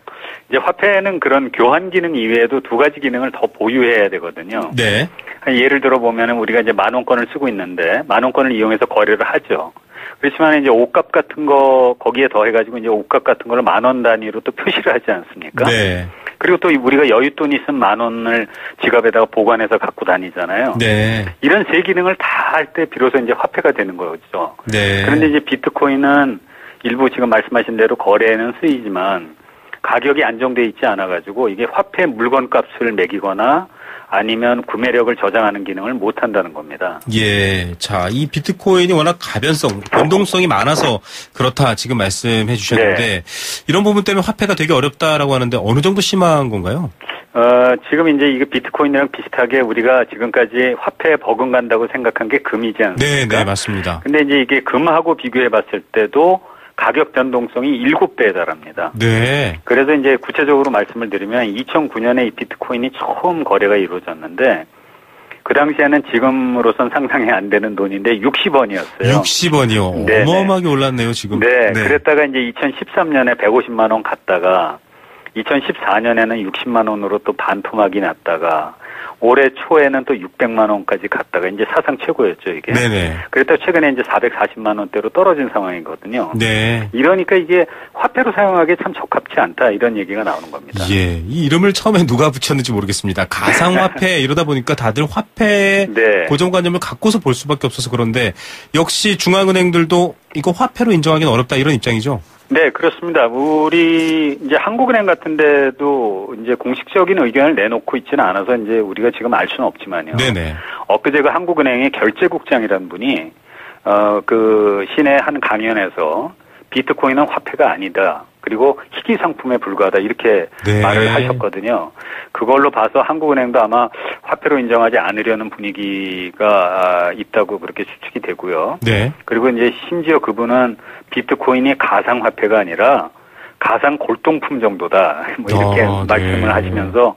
이제 화폐는 그런 교환 기능 이외에도 두 가지 기능을 더 보유해야 되거든요. 네. 예를 들어 보면은 우리가 이제 10,000원권을 쓰고 있는데 10,000원권을 이용해서 거래를 하죠. 그렇지만 이제 옷값 같은 거 거기에 더해가지고 이제 옷값 같은 거를 10,000원 단위로 또 표시를 하지 않습니까? 네. 그리고 또 우리가 여윳돈이 있으면 10,000원을 지갑에다가 보관해서 갖고 다니잖아요. 네. 이런 세 기능을 다 할 때 비로소 이제 화폐가 되는 거죠. 네. 그런데 이제 비트코인은 일부 지금 말씀하신 대로 거래에는 쓰이지만 가격이 안정돼 있지 않아가지고 이게 화폐 물건 값을 매기거나 아니면 구매력을 저장하는 기능을 못 한다는 겁니다. 예. 자, 이 비트코인이 워낙 가변성, 변동성이 많아서 그렇다 지금 말씀해 주셨는데 이런 부분 때문에 화폐가 되게 어렵다라고 하는데 어느 정도 심한 건가요? 지금 이제 이게 비트코인이랑 비슷하게 우리가 지금까지 화폐에 버금간다고 생각한 게 금이지 않습니까? 네, 맞습니다. 근데 이제 이게 금하고 비교해 봤을 때도 가격 변동성이 7배에 달합니다. 네. 그래서 이제 구체적으로 말씀을 드리면 2009년에 이 비트코인이 처음 거래가 이루어졌는데 그 당시에는 지금으로선 상상이 안 되는 돈인데 60원이었어요. 60원이요. 네네. 어마어마하게 올랐네요, 지금. 네. 그랬다가 이제 2013년에 150만 원 갔다가 2014년에는 60만 원으로 또 반토막이 났다가 올해 초에는 또 600만 원까지 갔다가 이제 사상 최고였죠, 이게. 네네. 그랬다 최근에 이제 440만 원대로 떨어진 상황이거든요. 네. 이러니까 이게 화폐로 사용하기에 참 적합치 않다 이런 얘기가 나오는 겁니다. 예. 이 이름을 처음에 누가 붙였는지 모르겠습니다. 가상화폐 이러다 보니까 다들 화폐 네. 고정관념을 갖고서 볼 수밖에 없어서 그런데 역시 중앙은행들도 이거 화폐로 인정하기는 어렵다 이런 입장이죠. 네, 그렇습니다. 우리 이제 한국은행 같은 데도 이제 공식적인 의견을 내놓고 있지는 않아서 이제 우리가 지금 알 수는 없지만요. 네네. 엊그제 그 한국은행의 결제국장이라는 분이 그 시내 한 강연에서 비트코인은 화폐가 아니다. 그리고 희귀 상품에 불과하다 이렇게 네. 말을 하셨거든요. 그걸로 봐서 한국은행도 아마 화폐로 인정하지 않으려는 분위기가 있다고 그렇게 추측이 되고요. 네. 그리고 이제 심지어 그분은 비트코인이 가상화폐가 아니라 가상 골동품 정도다. 뭐 이렇게 말씀을 네. 하시면서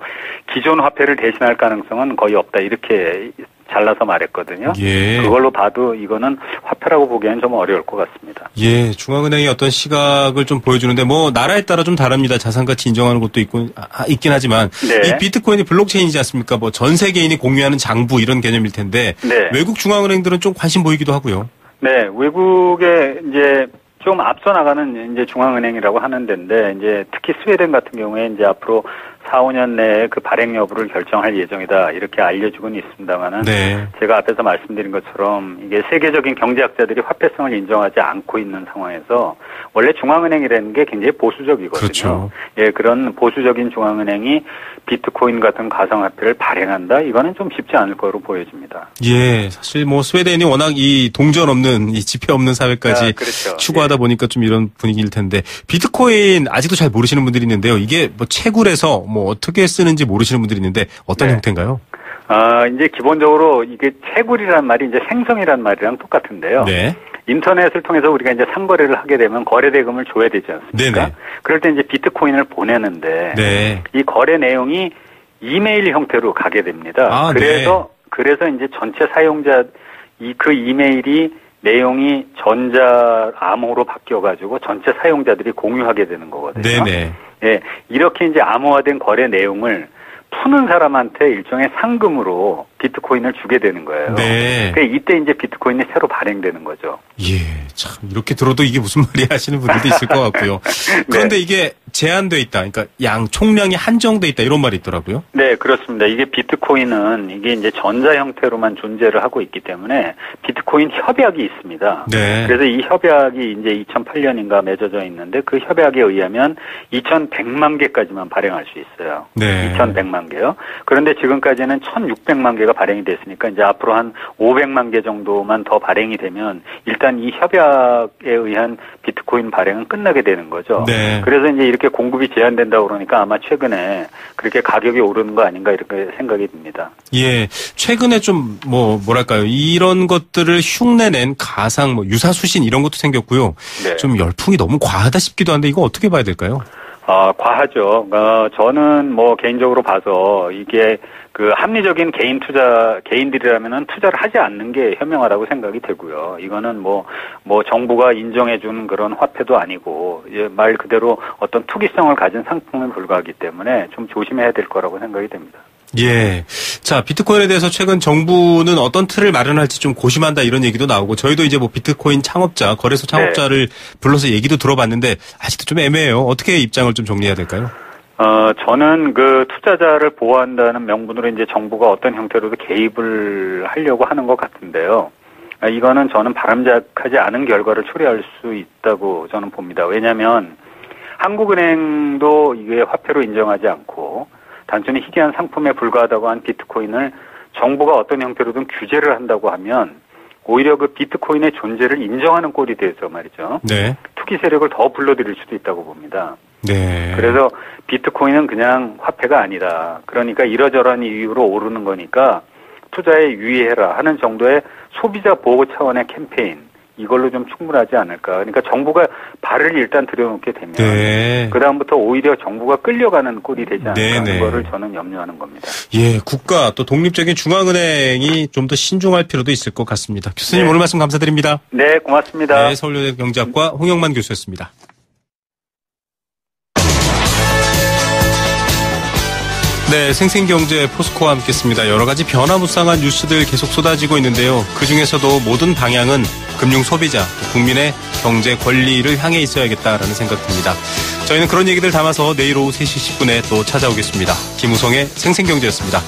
기존 화폐를 대신할 가능성은 거의 없다. 이렇게 잘라서 말했거든요. 예. 그걸로 봐도 이거는 화폐라고 보기에는 좀 어려울 것 같습니다. 예, 중앙은행이 어떤 시각을 좀 보여주는데 뭐 나라에 따라 좀 다릅니다. 자산가치 인정하는 곳도 있긴 하지만 네. 이 비트코인이 블록체인이지 않습니까? 뭐 전 세계인이 공유하는 장부 이런 개념일 텐데 네. 외국 중앙은행들은 좀 관심 보이기도 하고요. 네, 외국에 이제 좀 앞서 나가는 이제 중앙은행이라고 하는 데인데 이제 특히 스웨덴 같은 경우에 이제 앞으로 4, 5년 내에 그 발행 여부를 결정할 예정이다 이렇게 알려주고는 있습니다만은 네. 제가 앞에서 말씀드린 것처럼 이게 세계적인 경제학자들이 화폐성을 인정하지 않고 있는 상황에서 원래 중앙은행이라는 게 굉장히 보수적이거든요. 그렇죠. 예, 그런 보수적인 중앙은행이 비트코인 같은 가상화폐를 발행한다 이거는 좀 쉽지 않을 거로 보여집니다. 예, 사실 뭐 스웨덴이 워낙 이 동전 없는 이 지폐 없는 사회까지 그렇죠. 추구하다 예. 보니까 좀 이런 분위기일 텐데 비트코인 아직도 잘 모르시는 분들이 있는데요. 이게 뭐 채굴해서 뭐 어떻게 쓰는지 모르시는 분들이 있는데 어떤 네. 형태인가요? 이제 기본적으로 이게 채굴이란 말이 이제 생성이란 말이랑 똑같은데요. 네. 인터넷을 통해서 우리가 이제 상거래를 하게 되면 거래 대금을 줘야 되지 않습니까? 네네. 그럴 때 이제 비트코인을 보내는데 네. 이 거래 내용이 이메일 형태로 가게 됩니다. 아, 그래서 이제 전체 사용자 그 이메일이 내용이 전자 암호로 바뀌어가지고 전체 사용자들이 공유하게 되는 거거든요. 네네. 예, 이렇게 이제 암호화된 거래 내용을 푸는 사람한테 일종의 상금으로 비트코인을 주게 되는 거예요. 네. 그러니까 이때 이제 비트코인이 새로 발행되는 거죠. 예, 참 이렇게 들어도 이게 무슨 말이야 하시는 분들도 있을 것 같고요. 그런데 네. 이게 제한돼 있다. 그러니까 양 총량이 한정돼 있다 이런 말이 있더라고요. 네, 그렇습니다. 이게 비트코인은 이게 이제 전자 형태로만 존재를 하고 있기 때문에 비트코인 협약이 있습니다. 네. 그래서 이 협약이 이제 2008년인가 맺어져 있는데 그 협약에 의하면 2,100만 개까지만 발행할 수 있어요. 네. 2,100만 개요. 그런데 지금까지는 1,600만 개가 발행이 됐으니까 이제 앞으로 한 500만 개 정도만 더 발행이 되면 일단 이 협약에 의한 비트코인 발행은 끝나게 되는 거죠. 네. 그래서 이제 이렇게 공급이 제한된다고 그러니까 아마 최근에 그렇게 가격이 오르는 거 아닌가 이렇게 생각이 듭니다. 예, 최근에 좀 뭐랄까요 이런 것들을 흉내낸 가상 유사수신 이런 것도 생겼고요. 네. 좀 열풍이 너무 과하다 싶기도 한데 이거 어떻게 봐야 될까요? 과하죠. 저는 개인적으로 봐서 이게 그 합리적인 개인들이라면은 투자를 하지 않는 게 현명하다고 생각이 되고요. 이거는 정부가 인정해준 그런 화폐도 아니고, 말 그대로 어떤 투기성을 가진 상품에 불과하기 때문에 좀 조심해야 될 거라고 생각이 됩니다. 예. 자, 비트코인에 대해서 최근 정부는 어떤 틀을 마련할지 좀 고심한다 이런 얘기도 나오고 저희도 이제 비트코인 창업자, 거래소 창업자를 불러서 얘기도 들어봤는데 아직도 좀 애매해요. 어떻게 입장을 좀 정리해야 될까요? 저는 그 투자자를 보호한다는 명분으로 이제 정부가 어떤 형태로도 개입을 하려고 하는 것 같은데요. 이거는 저는 바람직하지 않은 결과를 초래할 수 있다고 저는 봅니다. 왜냐하면 한국은행도 이게 화폐로 인정하지 않고 단순히 희귀한 상품에 불과하다고 한 비트코인을 정부가 어떤 형태로든 규제를 한다고 하면 오히려 그 비트코인의 존재를 인정하는 꼴이 돼서 말이죠. 네. 투기 세력을 더 불러들일 수도 있다고 봅니다. 네. 그래서 비트코인은 그냥 화폐가 아니다. 그러니까 이러저러한 이유로 오르는 거니까 투자에 유의해라 하는 정도의 소비자 보호 차원의 캠페인 이걸로 좀 충분하지 않을까. 그러니까 정부가 발을 일단 들여놓게 되면 네. 그다음부터 오히려 정부가 끌려가는 꼴이 되지 않을까 하는 네네. 거를 저는 염려하는 겁니다. 예, 국가 또 독립적인 중앙은행이 좀 더 신중할 필요도 있을 것 같습니다. 교수님 네. 오늘 말씀 감사드립니다. 네, 고맙습니다. 네, 서울여대 경제학과 홍영만 교수였습니다. 네, 생생경제 포스코와 함께했습니다. 여러 가지 변화무쌍한 뉴스들 계속 쏟아지고 있는데요. 그중에서도 모든 방향은 금융 소비자, 국민의 경제 권리를 향해 있어야겠다라는 생각 듭니다. 저희는 그런 얘기들 담아서 내일 오후 3시 10분에 또 찾아오겠습니다. 김우성의 생생경제였습니다.